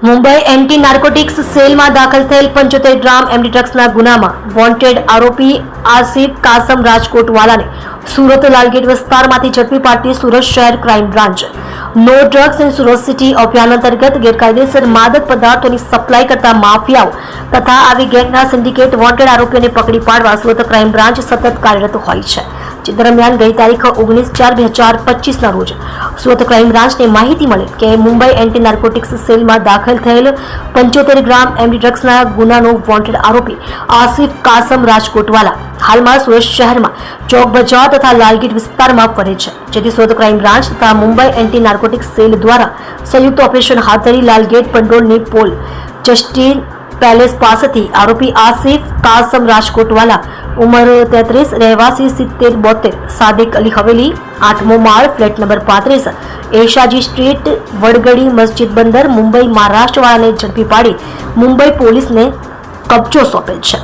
Mumbai anti narcotics સેલમાં દાખલ થયેલ 75 ગ્રામ એમડી ડ્રગ્સના ગુનામાં વોન્ટેડ આરોપી આસિફ કાસમ રાજકોટવાલાને સુરત લાલગેટ વિસ્તારમાંથી ઝડપી પાડતી સુરત શહેર ક્રાઇમ બ્રાન્ચ નો ડ્રગ્સ ઇન સુરત સિટી અભિયાન અંતર્ગત ગેરકાયદેસર માદક પદાર્થોની સપ્લાય કરતા માફિયાઓ તથા આવી ગેંગના સિન્ડિકેટ વોન્ટેડ આરોપીઓને પકડી પાડવા સુરત ક્રાઇમ બ્રાન્ચ સતત કાર્યરત હોય છે। જે દરમિયાન ગઈ તારીખ 19/4/2025ના રોજ સુરત ક્રાઇમ બ્રાન્ચને માહિતી મળી કે મુંબઈ એન્ટી નાર્કોટિક્સ સેલમાં દાખલ થયેલ 75 ગ્રામ એમડી ડ્રગ્સના ગુનાનો વોન્ટેડ આરોપી આસિફ કાસમ રાજકોટવાલા હાલમાં સુરત શહેરમાં ચોક બજાર તથા લાલગેટ વિસ્તારમાં ફરે છે। જેથી સુરત ક્રાઇમ બ્રાન્ચ તથા મુંબઈ એન્ટી નાર્કોટિક્સ સેલ દ્વારા સંયુક્ત ઓપરેશન હાથ ધરી લાલગેટ પંડોળની પોલ જસ્ટિન પેલેસ પાસેથી આરોપી આસિફ કાસમ રાજકોટવાલા ઉંમર 33 રહેવાસી 7072 સાદિક અલી હવેલી 8મો માળ ફ્લેટ નંબર 35 એશાજી સ્ટ્રીટ વડગડી મસ્જિદ બંદર મુંબઈ મહારાષ્ટ્ર વાળાને ઝડપી પાડી મુંબઈ પોલીસને કબજો સોંપેલ છે।